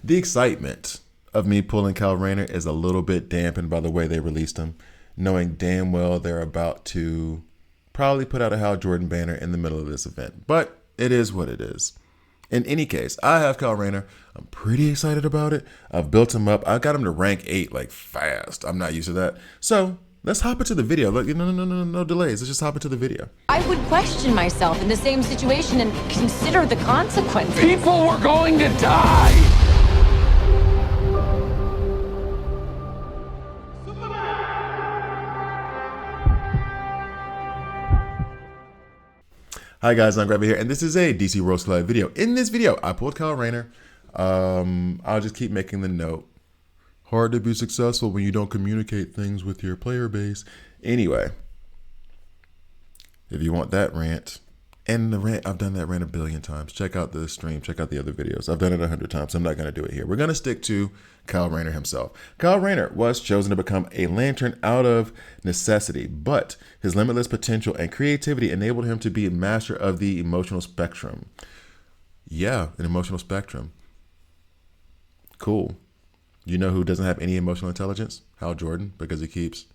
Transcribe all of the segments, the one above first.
The excitement of me pulling Kyle Rayner is a little bit dampened by the way they released him, knowing damn well they're about to probably put out a Hal Jordan banner in the middle of this event. But it is what it is. In any case, I have Kyle Rayner. I'm pretty excited about it. I've built him up. I got him to rank 8 like fast. I'm not used to that. So let's hop into the video. Look, no delays. Let's just hop into the video. I would question myself in the same situation and consider the consequences. People were going to die! Hi guys, I'm Grabby here, and this is a DC Roast Collide video. In this video, I pulled Kyle Rayner. I'll just keep making the note. Hard to be successful when you don't communicate things with your player base. Anyway, if you want that rant, and the rant, I've done that rant a billion times. Check out the stream, check out the other videos. I've done it 100 times, so I'm not going to do it here. We're going to stick to Kyle Rayner himself. Kyle Rayner was chosen to become a Lantern out of necessity, but his limitless potential and creativity enabled him to be a master of the emotional spectrum. Yeah, an emotional spectrum. Cool. You know who doesn't have any emotional intelligence? Hal Jordan, because he keeps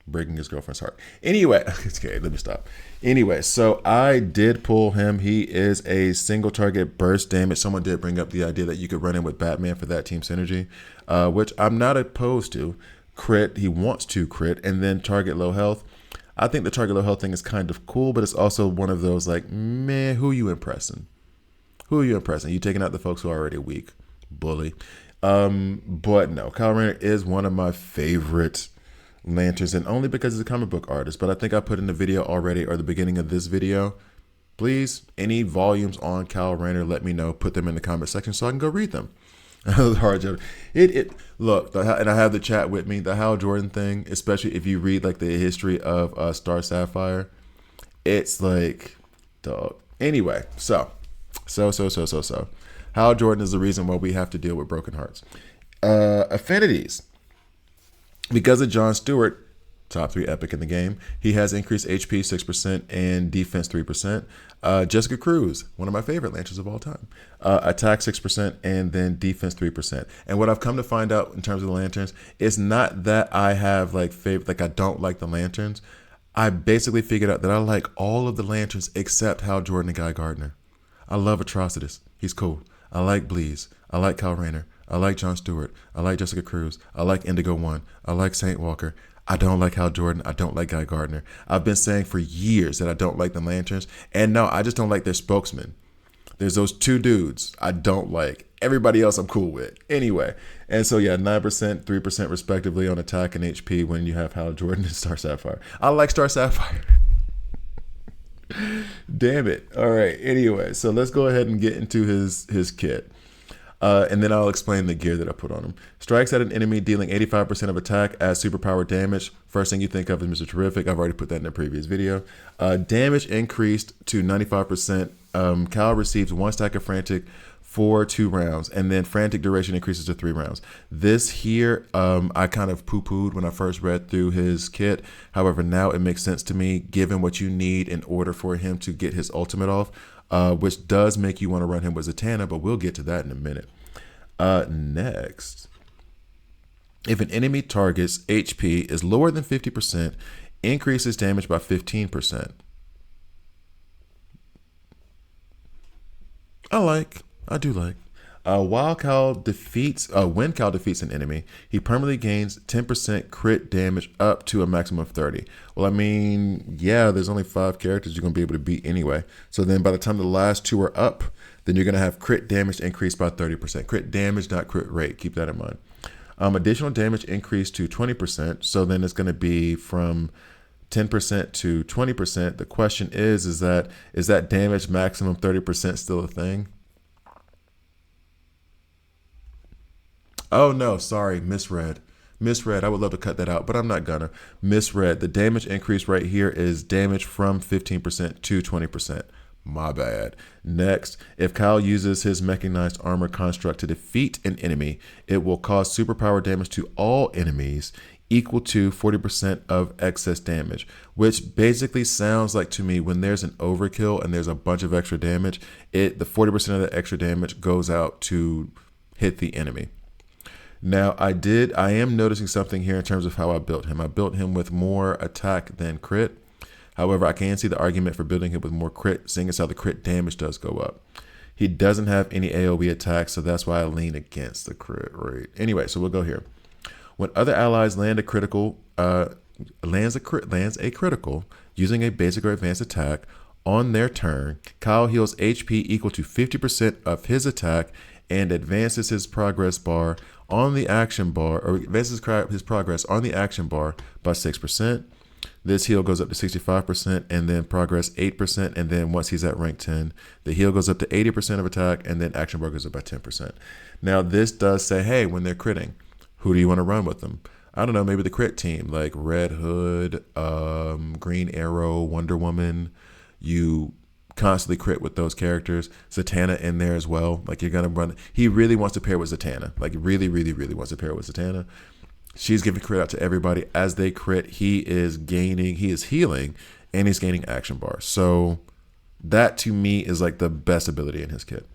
breaking his girlfriend's heart. Anyway, okay, let me stop. Anyway, so I did pull him. He is a single target burst damage. Someone did bring up the idea that you could run in with Batman for that team synergy, which I'm not opposed to. Crit, he wants to crit, and then target low health. I think the target low health thing is kind of cool, but it's also one of those like, man, who are you impressing? Who are you impressing? You taking out the folks who are already weak. Bully. But no, Kyle Rayner is one of my favorite Lanterns, and only because he's a comic book artist. But I think I put in the video already, or the beginning of this video. Please, any volumes on Kyle Rayner, let me know. Put them in the comment section so I can go read them. Hard job. Look, and I have the chat with me. The Hal Jordan thing, especially if you read like the history of Star Sapphire, it's like, dog. Anyway, so Hal Jordan is the reason why we have to deal with broken hearts. Affinities. Because of John Stewart, top 3 epic in the game, he has increased HP 6% and defense 3%. Jessica Cruz, one of my favorite Lanterns of all time, attack 6% and then defense 3%. And what I've come to find out in terms of the Lanterns, it's not that I have like I don't like the Lanterns. I basically figured out that I like all of the Lanterns except Hal Jordan and Guy Gardner. I love Atrocitus. He's cool. I like Bleez. I like Kyle Rayner. I like John Stewart. I like Jessica Cruz. I like Indigo One. I like Saint Walker. I don't like Hal Jordan. I don't like Guy Gardner. I've been saying for years that I don't like the Lanterns. And no, I just don't like their spokesman. There's those 2 dudes I don't like. Everybody else I'm cool with. Anyway, and so yeah, 9%, 3% respectively on attack and HP when you have Hal Jordan and Star Sapphire. I like Star Sapphire. Damn it. All right. Anyway, so let's go ahead and get into his kit. And then I'll explain the gear that I put on him. Strikes at an enemy dealing 85% of attack as superpower damage. First thing you think of is Mr. Terrific. I've already put that in a previous video. Damage increased to 95%. Cal receives 1 stack of Frantic for 2 rounds, and then Frantic duration increases to 3 rounds. This here, I kind of poo-pooed when I first read through his kit. However, now it makes sense to me, given what you need in order for him to get his ultimate off, which does make you want to run him with Zatanna, but we'll get to that in a minute. Next, if an enemy target's HP is lower than 50%, increases damage by 15%. I do like. When Cal defeats an enemy, he permanently gains 10% crit damage up to a maximum of 30. Well, I mean, yeah, there's only 5 characters you're going to be able to beat anyway. So then by the time the last 2 are up, then you're going to have crit damage increased by 30%. Crit damage, not crit rate. Keep that in mind. Additional damage increased to 20%. So then it's going to be from 10% to 20%. The question is that damage maximum 30% still a thing? Oh no, sorry, misread. I would love to cut that out, but I'm not gonna. Misread. The damage increase right here is damage from 15% to 20%. My bad. Next, if Kyle uses his mechanized armor construct to defeat an enemy, it will cause superpower damage to all enemies equal to 40% of excess damage, which basically sounds like to me when there's an overkill and there's a bunch of extra damage, the 40% of the extra damage goes out to hit the enemy. Now, I am noticing something here in terms of how I built him. I built him with more attack than crit. However, I can see the argument for building him with more crit, seeing as how the crit damage does go up. He doesn't have any AoE attacks, so that's why I lean against the crit rate. Anyway, so we'll go here. When other allies land a critical, lands a critical using a basic or advanced attack on their turn, Kyle heals HP equal to 50% of his attack and advances his progress bar on the action bar, or advances his progress on the action bar by 6%. This heal goes up to 65% and then progress 8%. And then once he's at rank 10, the heal goes up to 80% of attack and then action bar goes up by 10%. Now this does say, hey, when they're critting, who do you want to run with them? I don't know, maybe the crit team like Red Hood, Green Arrow, Wonder Woman. You constantly crit with those characters. Zatanna in there as well. Like you're going to run. He really wants to pair with Zatanna. Like really, really, really wants to pair with Zatanna. She's giving crit out to everybody. As they crit, he is healing, and he's gaining action bar. So that to me is like the best ability in his kit.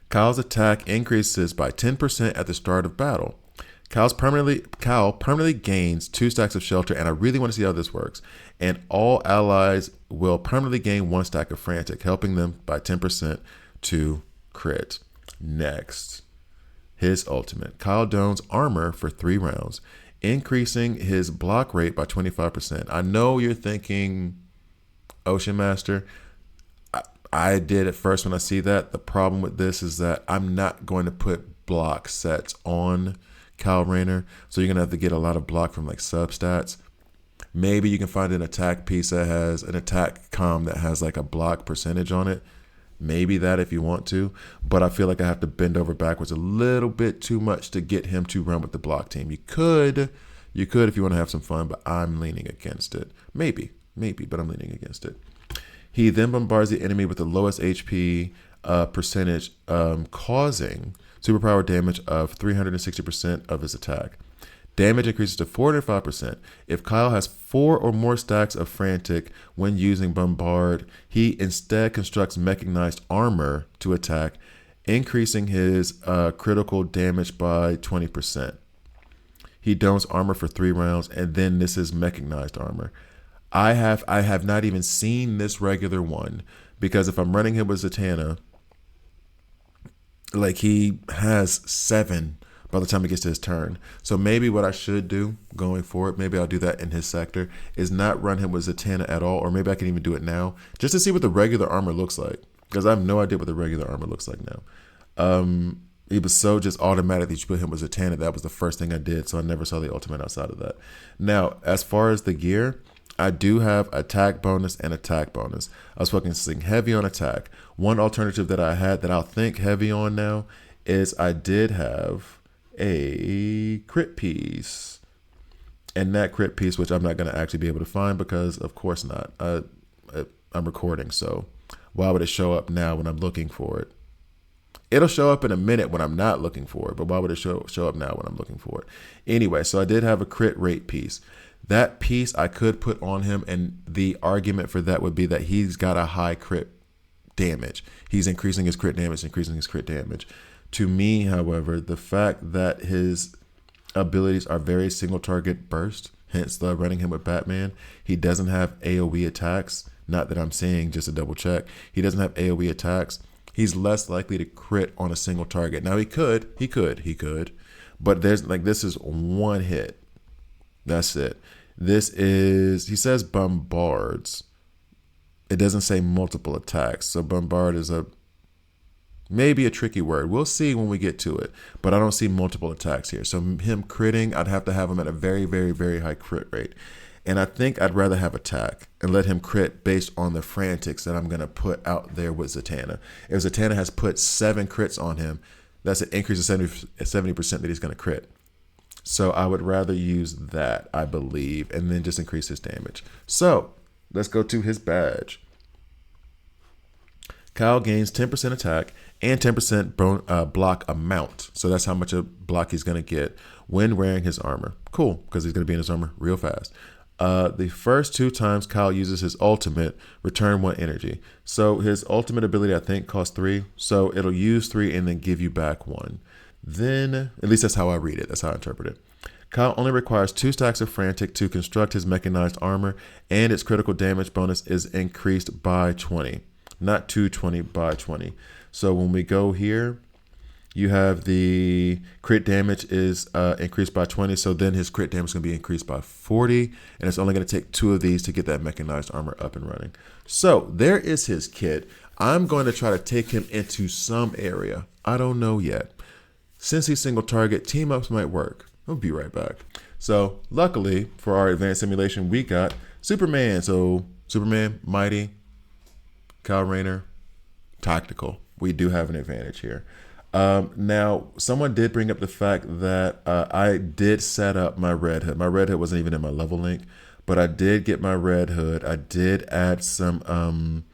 Kyle's attack increases by 10% at the start of battle. Kyle permanently gains 2 stacks of shelter, and I really want to see how this works. And all allies will permanently gain 1 stack of frantic, helping them by 10% to crit. Next, his ultimate. Kyle dons armor for 3 rounds, increasing his block rate by 25%. I know you're thinking, Ocean Master. I did at first when I see that. The problem with this is that I'm not going to put block sets on Kyle Rayner, so you're going to have to get a lot of block from like substats. Maybe you can find an attack piece that has an attack comm that has like a block percentage on it. Maybe that if you want to, but I feel like I have to bend over backwards a little bit too much to get him to run with the block team. You could if you want to have some fun, but I'm leaning against it. Maybe, but I'm leaning against it. He then bombards the enemy with the lowest HP percentage, causing superpower damage of 360% of his attack. Damage increases to 405%. If Kyle has 4 or more stacks of frantic when using bombard, he instead constructs mechanized armor to attack, increasing his critical damage by 20%. He dons armor for 3 rounds, and then this is mechanized armor. I have not even seen this regular one, because if I'm running him with Zatanna, like he has 7 by the time it gets to his turn. So maybe what I should do going forward, maybe I'll do that in his sector, is not run him with Zatanna at all, or maybe I can even do it now just to see what the regular armor looks like, because I have no idea what the regular armor looks like now. It was so just automatic that you put him with Zatanna. That was the first thing I did, so I never saw the ultimate outside of that. Now, as far as the gear, I do have attack bonus and attack bonus. I was focusing heavy on attack. One alternative that I had that I'll think heavy on now is I did have a crit piece. And that crit piece, which I'm not going to actually be able to find because, of course not. I'm recording, so why would it show up now when I'm looking for it? It'll show up in a minute when I'm not looking for it, but why would it show up now when I'm looking for it? Anyway, so I did have a crit rate piece. That piece I could put on him, and the argument for that would be that he's got a high crit damage. He's increasing his crit damage. To me, however, the fact that his abilities are very single target burst, hence the running him with Batman, he doesn't have AoE attacks. Not that I'm saying, just to double check. He doesn't have AoE attacks. He's less likely to crit on a single target. Now he could, but this is one hit. That's it. He says bombards. It doesn't say multiple attacks. So bombard is maybe a tricky word. We'll see when we get to it, but I don't see multiple attacks here. So him critting, I'd have to have him at a very, very, very high crit rate. And I think I'd rather have attack and let him crit based on the frantics that I'm going to put out there with Zatanna. If Zatanna has put 7 crits on him, that's an increase of 70% that he's going to crit. So I would rather use that, I believe, and then just increase his damage. So let's go to his badge. Kyle gains 10% attack and 10% block amount. So that's how much a block he's going to get when wearing his armor. Cool, because he's going to be in his armor real fast. The first 2 times Kyle uses his ultimate, return 1 energy. So his ultimate ability, I think, costs 3. So it'll use 3 and then give you back 1. Then, at least that's how I read it. That's how I interpret it. Kyle only requires 2 stacks of Frantic to construct his mechanized armor, and its critical damage bonus is increased by 20. Not 220, by 20. So when we go here, you have the crit damage is increased by 20. So then his crit damage is going to be increased by 40. And it's only going to take 2 of these to get that mechanized armor up and running. So there is his kit. I'm going to try to take him into some area. I don't know yet. Since he's single target, team ups might work. We'll be right back. So luckily for our advanced simulation, we got Superman. So Superman, Mighty, Kyle Rayner, Tactical. We do have an advantage here. Now, someone did bring up the fact that I did set up my Red Hood. My Red Hood wasn't even in my level link, but I did get my Red Hood. I did add some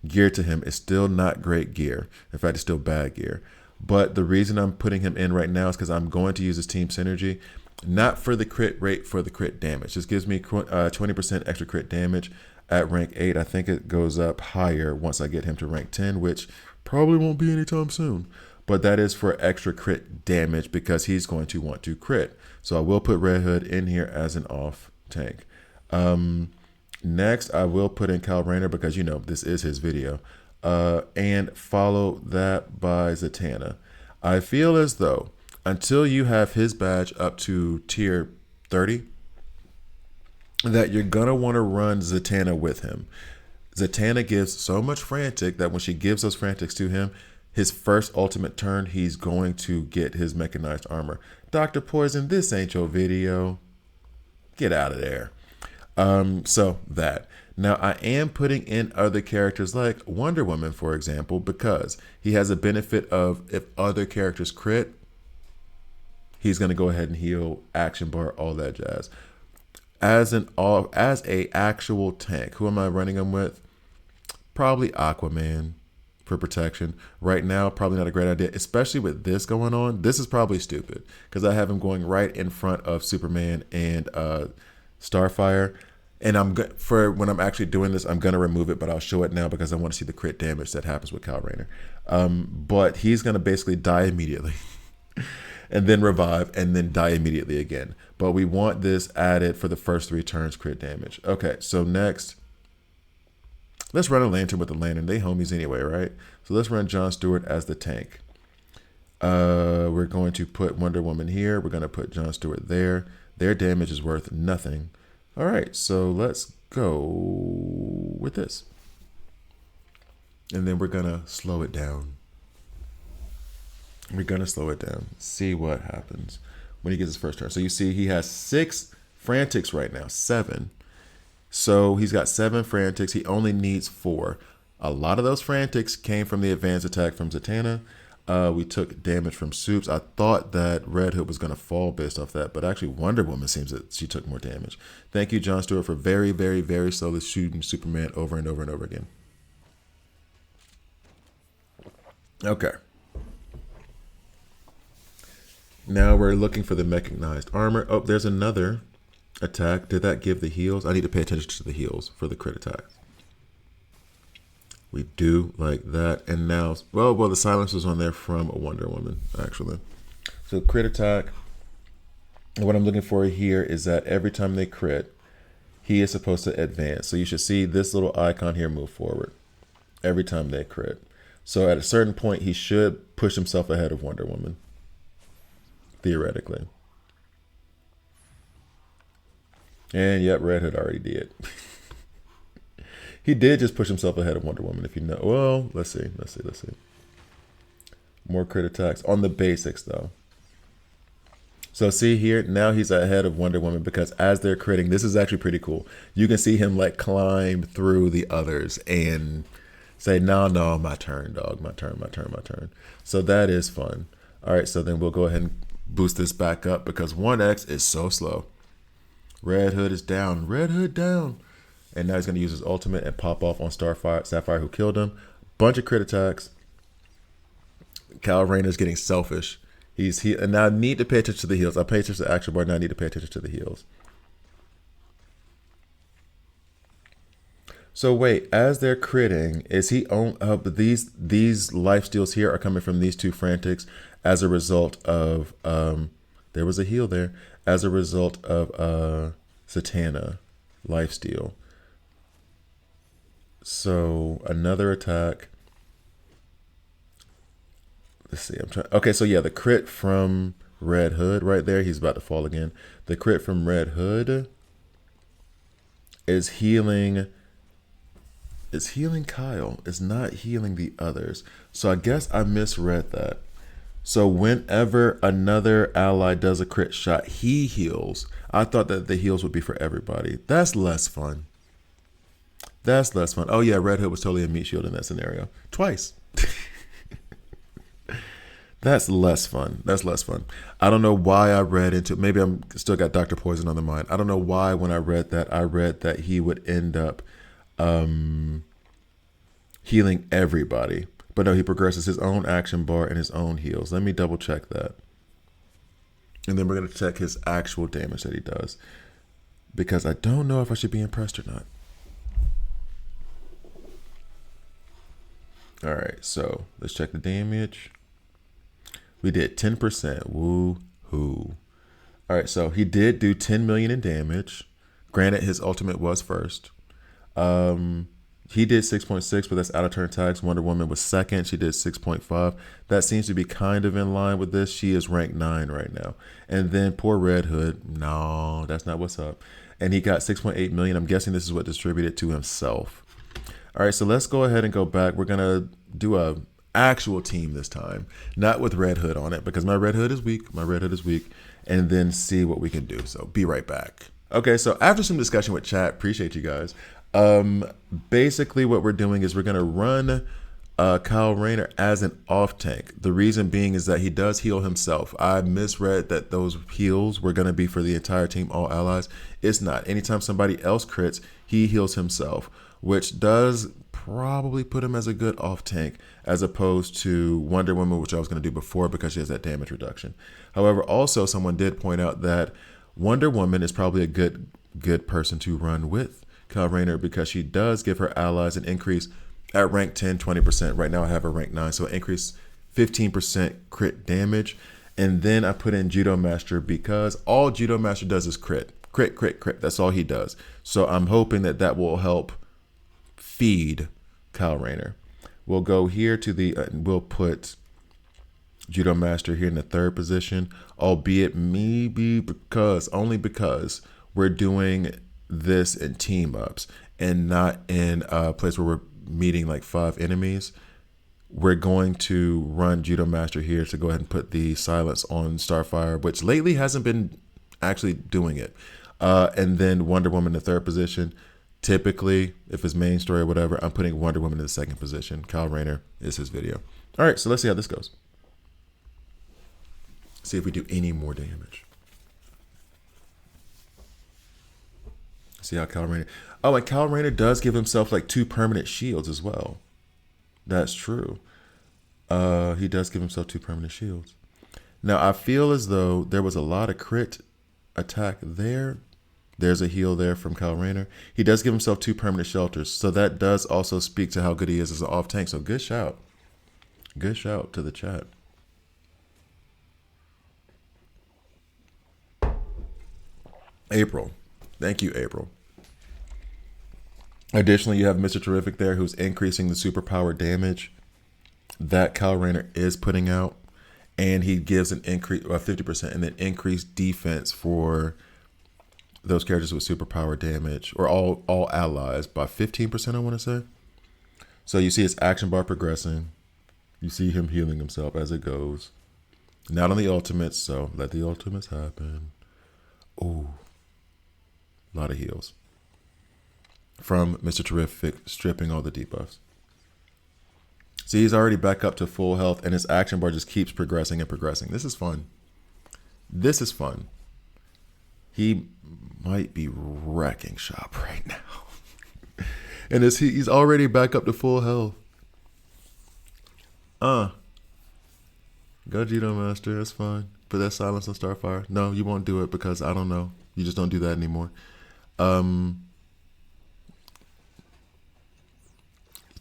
gear to him. It's still not great gear. In fact, it's still bad gear. But the reason I'm putting him in right now is because I'm going to use his team synergy, not for the crit rate, for the crit damage. This gives me 20% extra crit damage at rank 8. I think it goes up higher once I get him to rank 10, which probably won't be anytime soon. But that is for extra crit damage because he's going to want to crit. So I will put Red Hood in here as an off tank. Next, I will put in Kyle Rayner because, you know, this is his video. And follow that by Zatanna. I feel as though until you have his badge up to tier 30, that you're going to want to run Zatanna with him. Zatanna gives so much frantic that when she gives those frantics to him, his first ultimate turn, he's going to get his mechanized armor. Dr. Poison, this ain't your video. Get out of there. So that. Now, I am putting in other characters like Wonder Woman, for example, because he has a benefit of if other characters crit, he's going to go ahead and heal, action bar, all that jazz. As a actual tank, who am I running him with? Probably Aquaman for protection. Right now, probably not a great idea, especially with this going on. This is probably stupid because I have him going right in front of Superman and Starfire. And for when I'm actually doing this, I'm going to remove it, but I'll show it now because I want to see the crit damage that happens with Kyle Rayner. But he's going to basically die immediately and then revive and then die immediately again. But we want this added for the first 3 turns crit damage. Okay, so next, let's run a Lantern with the Lantern. They homies anyway, right? So let's run John Stewart as the tank. We're going to put Wonder Woman here. We're going to put John Stewart there. Their damage is worth nothing. All right, so let's go with this. And then we're going to slow it down. We're going to slow it down. See what happens when he gets his first turn. So you see he has 6 frantics right now, 7. So he's got 7 frantics. He only needs 4. A lot of those frantics came from the advanced attack from Zatanna. We took damage from Soups. I thought that Red Hood was going to fall based off that, but actually Wonder Woman seems that she took more damage. Thank you, John Stewart, for very, very, very slowly shooting Superman over and over and over again. Okay. Now we're looking for the mechanized armor. Oh, there's another attack. Did that give the heals? I need to pay attention to the heals for the crit attack. We do like that. And now, well, the silence was on there from Wonder Woman, actually. So crit attack. And what I'm looking for here is that every time they crit, he is supposed to advance. So you should see this little icon here move forward every time they crit. So at a certain point, he should push himself ahead of Wonder Woman, theoretically. And yep, Red Hood already did. He did just push himself ahead of Wonder Woman, if you know. Well, let's see. More crit attacks on the basics, though. So see here, now he's ahead of Wonder Woman because as they're critting, this is actually pretty cool. You can see him like climb through the others and say, no, my turn, dog. My turn. So that is fun. All right, so then we'll go ahead and boost this back up because 1X is so slow. Red Hood is down. Red Hood down. And now he's going to use his ultimate and pop off on Sapphire, who killed him. Bunch of crit attacks. Kyle Rayner's getting selfish. And now I need to pay attention to the heals. I pay attention to the action bar. Now I need to pay attention to the heals. So wait, as they're critting, is he on? But these life steals here are coming from these two frantics as a result of there was a heal there as a result of Satana life steal. So another attack. Let's see. I'm trying. Okay, so yeah, the crit from Red Hood right there. He's about to fall again. The crit from Red Hood is healing. It's healing Kyle. It's not healing the others. So I guess I misread that. So whenever another ally does a crit shot, he heals. I thought that the heals would be for everybody. That's less fun. That's less fun. Oh yeah, Red Hood was totally a meat shield in that scenario. Twice. That's less fun. That's less fun. I don't know why I read into, maybe I'm still got Dr. Poison on the mind. I don't know why when I read that he would end up healing everybody. But no, he progresses his own action bar and his own heals. Let me double check that. And then we're going to check his actual damage that he does. Because I don't know if I should be impressed or not. All right, so let's check the damage. We did 10%. Woo-hoo. All right, so he did do 10 million in damage. Granted, his ultimate was first. He did 6.6, but that's out of turn tags. Wonder Woman was second. She did 6.5. That seems to be kind of in line with this. She is ranked 9 right now. And then poor Red Hood. No, that's not what's up. And he got 6.8 million. I'm guessing this is what distributed to himself. All right, so let's go ahead and go back. We're going to do a actual team this time, not with Red Hood on it, because my Red Hood is weak. And then see what we can do. So be right back. Okay, so after some discussion with chat, appreciate you guys. Basically what we're doing is we're going to run Kyle Rayner as an off tank. The reason being is that he does heal himself. I misread that those heals were going to be for the entire team, all allies. It's not. Anytime somebody else crits, he heals himself, which does probably put him as a good off tank as opposed to Wonder Woman, which I was going to do before because she has that damage reduction. However, also someone did point out that Wonder Woman is probably a good person to run with Kyle Rayner because she does give her allies an increase at rank 10, 20%. Right now I have her rank 9, so increase 15% crit damage. And then I put in Judo Master because all Judo Master does is crit. Crit. That's all he does. So I'm hoping that that will help feed Kyle Rayner. We'll go here to the, we'll put Judo Master here in the 3rd position, albeit maybe only because we're doing this in team ups and not in a place where we're meeting like 5 enemies. We're going to run Judo Master here to go ahead and put the silence on Starfire, which lately hasn't been actually doing it. And then Wonder Woman in the 3rd position. Typically, if it's main story or whatever, I'm putting Wonder Woman in the 2nd position. Kyle Rayner is his video. All right, so let's see how this goes. See if we do any more damage. See how Kyle Rayner. Oh, and Kyle Rayner does give himself like 2 permanent shields as well. That's true. He does give himself 2 permanent shields. Now, I feel as though there was a lot of crit attack there. There's a heal there from Kyle Rayner. He does give himself 2 permanent shelters. So that does also speak to how good he is as an off tank. So good shout. Good shout to the chat. April. Thank you, April. Additionally, you have Mr. Terrific there who's increasing the superpower damage that Kyle Rayner is putting out. And he gives an increase of 50% and then increased defense for those characters with superpower damage, or all allies, by 15%, I want to say. So you see his action bar progressing. You see him healing himself as it goes. Not on the ultimates, so let the ultimates happen. Ooh. A lot of heals. From Mr. Terrific stripping all the debuffs. See, he's already back up to full health, and his action bar just keeps progressing and progressing. This is fun. This is fun. He might be wrecking shop right now. And he's already back up to full health. Go Judo Master, that's fine. Put that silence on Starfire. No, you won't do it because I don't know. You just don't do that anymore.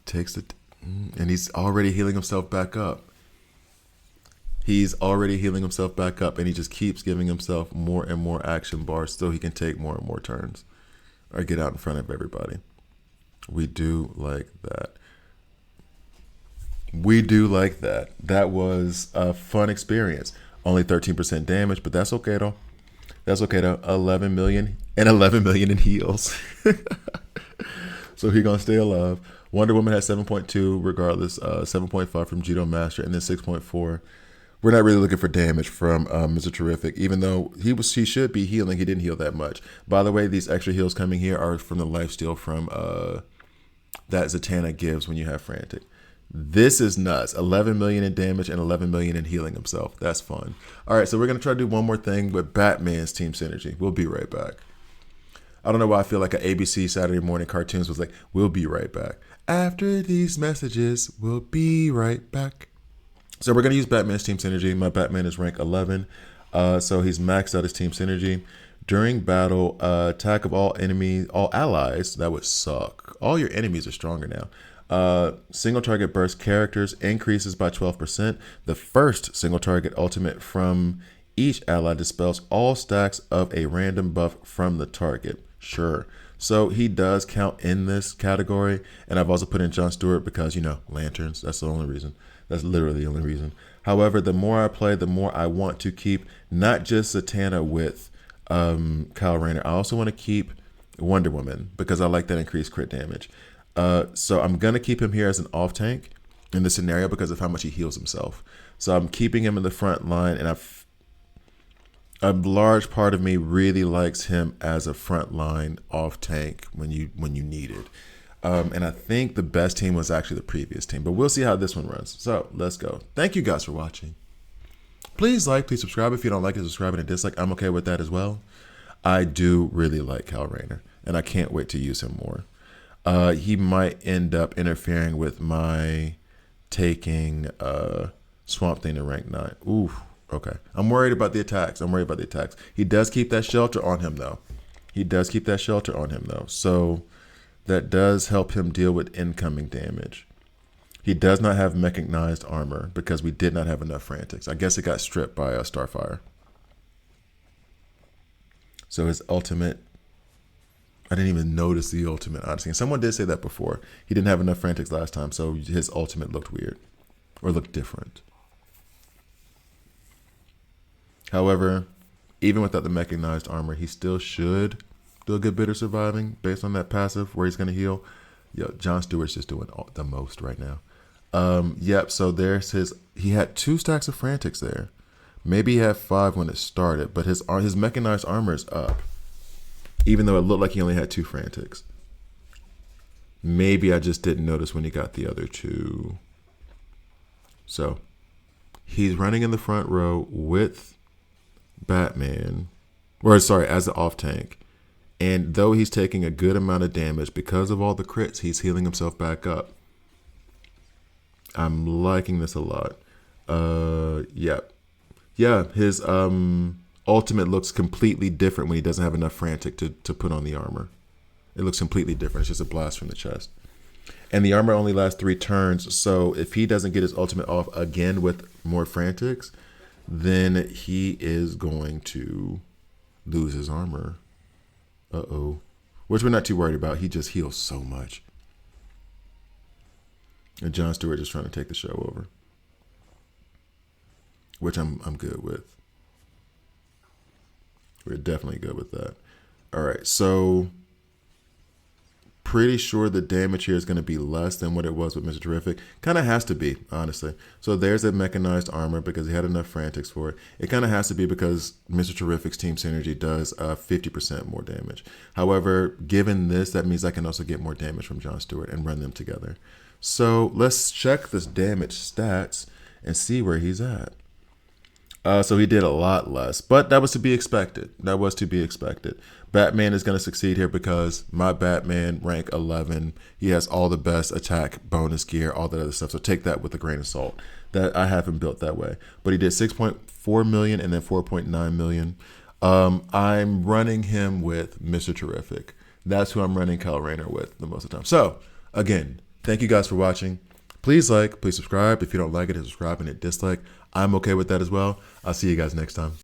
takes it, and he's already healing himself back up. He's already healing himself back up, and he just keeps giving himself more and more action bars so he can take more and more turns or get out in front of everybody. We do like that. We do like that. That was a fun experience. Only 13% damage, but that's okay though. That's okay though. 11 million and 11 million in heals. So he gonna stay alive. Wonder Woman has 7.2 regardless. 7.5 from Judo Master, and then 6.4. We're not really looking for damage from Mr. Terrific, even though he should be healing. He didn't heal that much. By the way, these extra heals coming here are from the lifesteal from that Zatanna gives when you have Frantic. This is nuts. 11 million in damage and 11 million in healing himself. That's fun. All right, so we're going to try to do one more thing with Batman's team synergy. We'll be right back. I don't know why I feel like an ABC Saturday morning cartoons was like, we'll be right back. After these messages, we'll be right back. So we're going to use Batman's team synergy. My Batman is rank 11. So he's maxed out his team synergy. During battle, attack of all enemies, all allies, that would suck. All your enemies are stronger now. Single target burst characters increases by 12%. The first single target ultimate from each ally dispels all stacks of a random buff from the target. Sure. So he does count in this category. And I've also put in Jon Stewart because, you know, lanterns. That's the only reason. That's literally the only reason. However, the more I play, the more I want to keep not just Zatanna with Kyle Rayner. I also want to keep Wonder Woman because I like that increased crit damage. So I'm going to keep him here as an off tank in this scenario because of how much he heals himself. So I'm keeping him in the front line, and a large part of me really likes him as a front line off tank when you need it. And I think the best team was actually the previous team, but we'll see how this one runs. So let's go. Thank you guys for watching. Please like, please subscribe. If you don't like it, subscribe and a dislike. I'm okay with that as well. I do really like Kyle Rayner, and I can't wait to use him more. He might end up interfering with my taking Swamp Thing to rank 9. Ooh, okay. I'm worried about the attacks. He does keep that shelter on him, though. So that does help him deal with incoming damage. He does not have mechanized armor because we did not have enough Frantics. I guess it got stripped by Starfire. So his ultimate, I didn't even notice the ultimate, honestly. And someone did say that before. He didn't have enough Frantics last time, so his ultimate looked weird or looked different. However, even without the mechanized armor, he still should do a good bit of surviving based on that passive where he's going to heal. Yo, Jon Stewart's just doing the most right now. Yep, so there's he had 2 stacks of Frantics there. Maybe he had 5 when it started, but his mechanized armor is up. Even though it looked like he only had 2 Frantics. Maybe I just didn't notice when he got the other 2. So, he's running in the front row with Batman. As the off tank. And though he's taking a good amount of damage, because of all the crits, he's healing himself back up. I'm liking this a lot. Yep. Yeah, his ultimate looks completely different when he doesn't have enough Frantic to put on the armor. It looks completely different. It's just a blast from the chest. And the armor only lasts 3 turns, so if he doesn't get his ultimate off again with more Frantics, then he is going to lose his armor. Uh-oh. Which we're not too worried about. He just heals so much. And Jon Stewart just trying to take the show over. Which I'm good with. We're definitely good with that. All right, so pretty sure the damage here is going to be less than what it was with Mr. Terrific. Kind of has to be, honestly. So there's a mechanized armor because he had enough Frantics for it. It kind of has to be because Mr. Terrific's team synergy does 50% more damage. However, given this, that means I can also get more damage from Jon Stewart and run them together. So let's check this damage stats and see where he's at. So he did a lot less, but that was to be expected. Batman is going to succeed here because my Batman, rank 11, he has all the best attack, bonus gear, all that other stuff. So take that with a grain of salt. That I have him built that way. But he did 6.4 million and then 4.9 million. I'm running him with Mr. Terrific. That's who I'm running Kyle Rayner with the most of the time. So, again, Thank you guys for watching. Please like, please subscribe. If you don't like it, hit subscribe and hit dislike. I'm okay with that as well. I'll see you guys next time.